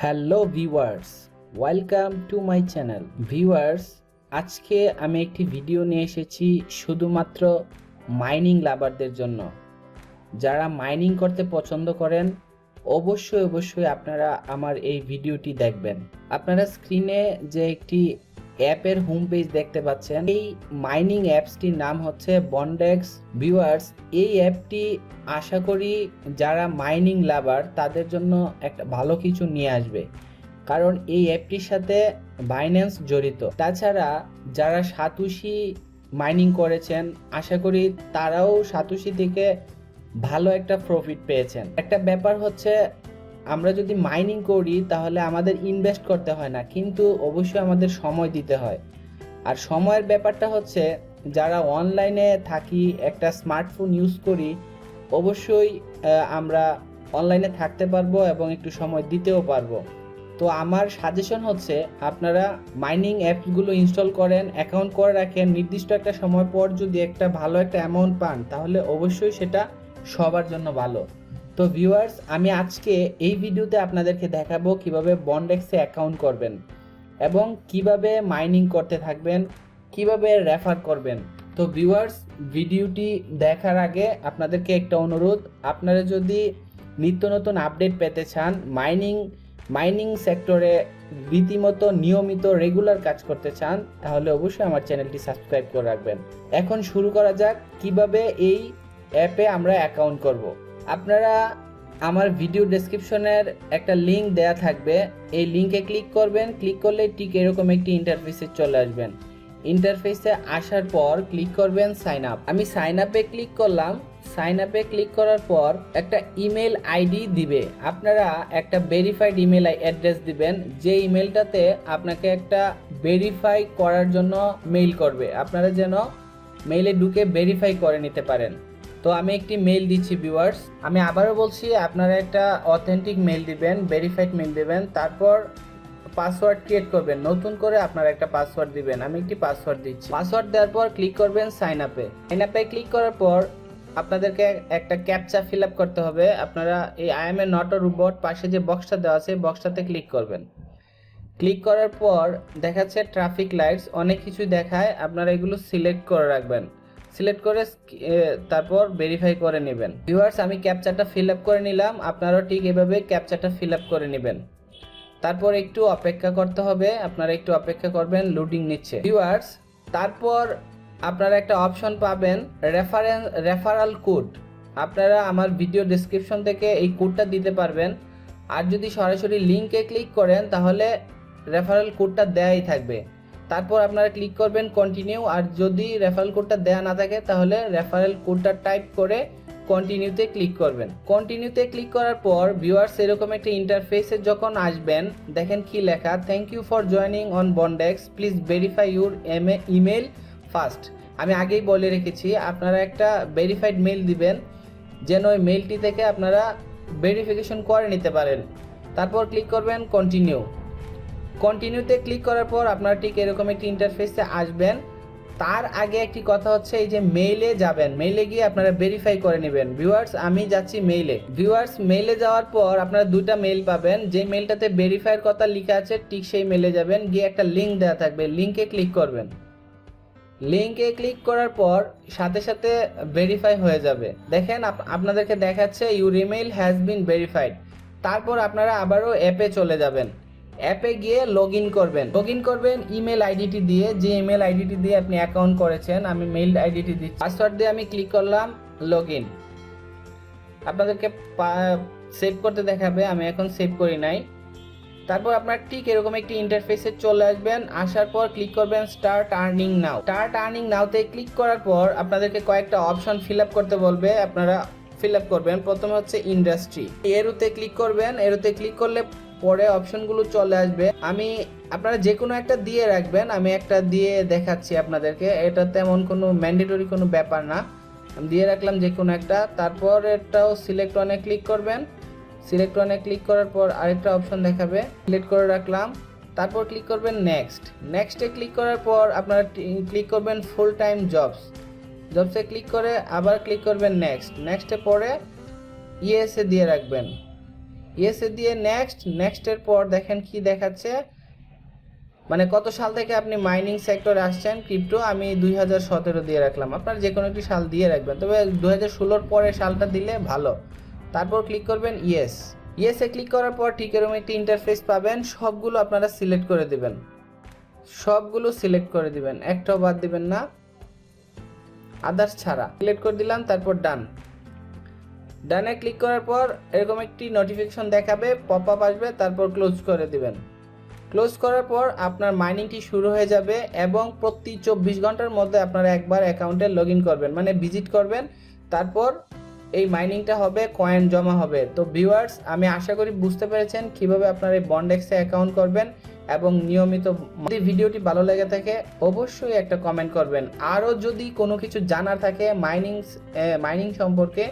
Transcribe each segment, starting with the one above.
Hello viewers, welcome to my channel. Viewers, আজকে আমি একটি ভিডিও নিয়ে এসেছি শুধুমাত্র মাইনিং লাভারদের জন্য। যারা মাইনিং করতে পছন্দ করেন অবশ্যই আপনারা আমার এই ভিডিওটি দেখবেন। আপনারা স্ক্রিনে যে একটি অ্যাপের হোম পেজ দেখতে পাচ্ছেন, এই মাইনিং অ্যাপসটির নাম হচ্ছে বন্ডেক্স। ভিউয়ার্স, এই অ্যাপটি আশা করি যারা মাইনিং লাভার তাদের জন্য একটা ভালো কিছু নিয়ে আসবে, কারণ এই অ্যাপটির সাথে বাইন্যান্স জড়িত। তাছাড়া যারা সাতোশি মাইনিং করেছেন আশা করি তারাও সাতোশি থেকে ভালো একটা প্রফিট পেয়েছেন। একটা ব্যাপার হচ্ছে, আমরা যদি মাইনিং করি তাহলে আমাদের ইনভেস্ট করতে হয় না, কিন্তু অবশ্যই আমাদের সময় দিতে হয়। আর সময়ের ব্যাপারটা হচ্ছে, যারা অনলাইনে থাকি, একটা স্মার্টফোন ইউজ করি, অবশ্যই আমরা অনলাইনে থাকতে পারবো এবং একটু সময় দিতেও পারবো। তো আমার সাজেশন হচ্ছে আপনারা মাইনিং অ্যাপসগুলো ইনস্টল করেন, অ্যাকাউন্ট করে রাখেন। নির্দিষ্ট একটা সময় পর যদি একটা ভালো একটা অ্যামাউন্ট পান তাহলে অবশ্যই সেটা সবার জন্য ভালো। তো ভিউয়ার্স, আমি আজকে এই ভিডিওতে আপনাদেরকে দেখাবো কিভাবে বন্ডেক্সে অ্যাকাউন্ট করবেন এবং কিভাবে মাইনিং করতে থাকবেন, কিভাবে রেফার করবেন। তো ভিউয়ার্স, ভিডিওটি দেখার আগে আপনাদেরকে একটা অনুরোধ, আপনারা যদি নিত্য নতুন আপডেট পেতে চান, মাইনিং সেক্টরে রীতিমতো নিয়মিত রেগুলার কাজ করতে চান, তাহলে অবশ্যই আমার চ্যানেলটি সাবস্ক্রাইব করে রাখবেন। এখন শুরু করা যাক কিভাবে এই অ্যাপে আমরা অ্যাকাউন্ট করব। আপনারা আমার ভিডিও ডেসক্রিপশনের একটা লিঙ্ক দেয়া থাকবে, এই লিঙ্কে ক্লিক করবেন। ক্লিক করলে ঠিক এরকম একটি ইন্টারফেসে চলে আসবেন। ইন্টারফেসে আসার পর ক্লিক করবেন সাইন আপ। আমি সাইন আপে ক্লিক করলাম। সাইন আপে ক্লিক করার পর একটা ইমেল আইডি দিবে। আপনারা একটা ভেরিফাইড ইমেল অ্যাড্রেস দিবেন, যে ইমেলটাতে আপনাকে একটা ভেরিফাই করার জন্য মেইল করবে, আপনারা যেন মেইলে ঢুকে ভেরিফাই করে নিতে পারেন। তো আমি একটি মেইল দিচ্ছি ভিউয়ার্স। আমি আবারও বলছি, আপনারা একটা অথেন্টিক মেইল দিবেন, ভেরিফাইড মেইল দিবেন, তারপর পাসওয়ার্ড ক্রিয়েট করবেন, নতুন করে আপনারা একটা পাসওয়ার্ড দিবেন। আমি একটি পাসওয়ার্ড দিচ্ছি। পাসওয়ার্ড দেওয়ার পর ক্লিক করবেন সাইন আপে। সাইন আপে ক্লিক করার পর আপনাদেরকে একটা ক্যাপচা ফিল আপ করতে হবে। আপনারা এই I M A not a robot পাশে যে বক্সটা দেওয়া আছে, বক্সটাতে ক্লিক করবেন। ক্লিক করার পর দেখাচ্ছে ট্রাফিক লাইটস, অনেক কিছুই দেখায়, আপনারা এগুলো সিলেক্ট করে রাখবেন। সিলেক্ট করে তারপর ভেরিফাই করে নেবেন। ভিউয়ার্স, আমি ক্যাপচাটা ফিল আপ করে নিলাম, আপনারাও ঠিক এভাবে ক্যাপচাটা ফিল আপ করে নেবেন। তারপর একটু অপেক্ষা করতে হবে, আপনারা একটু অপেক্ষা করবেন, লোডিং নিচ্ছে। ভিউয়ার্স, তারপর আপনারা একটা অপশন পাবেন রেফারাল কোড। আপনারা আমার ভিডিও ডেসক্রিপশন থেকে এই কোডটা দিতে পারবেন, আর যদি সরাসরি লিঙ্কে ক্লিক করেন তাহলে রেফারাল কোডটা দেয়াই থাকবে। তারপর আপনারা ক্লিক করবেন কন্টিনিউ, আর যদি রেফারেল কোডটা দেয়া না থাকে তাহলে রেফারেল কোডটা টাইপ করে কন্টিনিউতে ক্লিক করবেন। কন্টিনিউতে ক্লিক করার পর ভিউয়ার্স, এরকম একটা ইন্টারফেসে যখন আসবেন, দেখেন কি লেখা, thank you for joining on Bondex, please verify your email first. আমি আগেই বলে রেখেছি, আপনারা একটা ভেরিফাইড মেইল দিবেন, যেন ওই মেইলটি থেকে আপনারা ভেরিফিকেশন করে নিতে পারেন। তারপর ক্লিক করবেন কন্টিনিউ। কন্টিনিউতে ক্লিক করার পর আপনারা ঠিক এরকম একটি ইন্টারফেসে আসবেন। তার আগে একটি কথা হচ্ছে, এই যে মেইলে যাবেন, মেইলে গিয়ে আপনারা ভেরিফাই করে নেবেন। ভিউয়ার্স, আমি যাচ্ছি মেইলে। ভিউয়ার্স, মেইলে যাওয়ার পর আপনারা দুইটা মেইল পাবেন, যে মেইলটাতে ভেরিফাইয়ের কথা লেখা আছে ঠিক সেই মেইলে যাবেন, গিয়ে একটা লিঙ্ক দেওয়া থাকবে, লিঙ্কে ক্লিক করবেন। লিঙ্কে ক্লিক করার পর সাথে সাথে ভেরিফাই হয়ে যাবে। দেখেন আপনাদেরকে দেখাচ্ছে your email has been verified. তারপর আপনারা আবারও অ্যাপে চলে যাবেন। অ্যাপে গিয়ে লগ ইন করবেন ইমেল আইডিটি দিয়ে, যে ইমেল আইডিটি দিয়ে আপনি অ্যাকাউন্ট করেছেন। আমি মেইল আইডিটি দিচ্ছি, পাসওয়ার্ড দিয়ে আমি ক্লিক করলাম লগ ইন। আপনাদেরকে সেভ করতে দেখাবে, আমি এখন সেভ করি নাই। তারপর আপনার ঠিক এরকম একটি ইন্টারফেসে চলে আসবেন। আসার পর ক্লিক করবেন স্টার্ট আর্নিং নাও। স্টার্ট আর্নিং নাওতে ক্লিক করার পর আপনাদেরকে কয়েকটা অপশন ফিল আপ করতে বলবে, আপনারা ফিল আপ করবেন। প্রথমে হচ্ছে ইন্ডাস্ট্রি, এরুতে ক্লিক করবেন। এরুতে ক্লিক করলে পরে অপশনগুলো চলে আসবে, আপনারা যে কোনো একটা দিয়ে রাখবেন। আমি একটা দিয়ে দেখাচ্ছি আপনাদেরকে, এটা তেমন কোনো ম্যান্ডেটরি কোনো ব্যাপার না, আমি দিয়ে রাখলাম যে কোনো একটা। তারপর এটাও সিলেক্ট ওয়ানে ক্লিক করবেন। সিলেক্ট ওয়ানে ক্লিক করার পর আরেকটা অপশন দেখাবে, সিলেক্ট করে রাখলাম। তারপর ক্লিক করবেন নেক্সটে ক্লিক করার পর আপনারা ক্লিক করবেন ফুল টাইম জবসে ক্লিক করে আবার ক্লিক করবেন নেক্সটে পরে ইয়েসে দিয়ে রাখবেন। ইয়েসে দিয়ে নেক্সটের পর দেখেন কি দেখাচ্ছে, মানে কত সাল থেকে আপনি মাইনিং সেক্টরে আসছেন ক্রিপ্টো। আমি 2017 দিয়ে রাখলাম, আপনার যে কোনো একটি সাল দিয়ে রাখবেন, তবে 2016 পরের সালটা দিলে ভালো। তারপর ক্লিক করবেন ইয়েসে ক্লিক করার পর ঠিক এরকম একটি ইন্টারফেস পাবেন। সবগুলো আপনারা সিলেক্ট করে দিবেন, একটাও বাদ দিবেন না, আদার্স ছাড়া সিলেক্ট করে দিলাম। তারপর ডানে ক্লিক করার পর এরকম একটি নোটিফিকেশন দেখাবে, পপ আপ আসবে, তারপর ক্লোজ করে দিবেন। ক্লোজ করার পর আপনার মাইনিংটি শুরু হয়ে যাবে এবং প্রতি 24 ঘন্টার মধ্যে আপনারা একবার অ্যাকাউন্টে লগ ইন করবেন, মানে ভিজিট করবেন, তারপর এই মাইনিংটা হবে, কয়েন জমা হবে। তো ভিউয়ার্স, আমি আশা করি বুঝতে পেরেছেন কিভাবে আপনারা এই বন্ডেক্সে অ্যাকাউন্ট করবেন এবং নিয়মিত। যদি ভিডিওটি ভালো লেগে থাকে অবশ্যই একটা কমেন্ট করবেন। আরও যদি কোনো কিছু জানার থাকে মাইনিং সম্পর্কে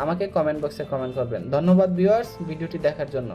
আমাকে কমেন্ট বক্সে কমেন্ট করবেন। ধন্যবাদ ভিউয়ার্স ভিডিওটি দেখার জন্য।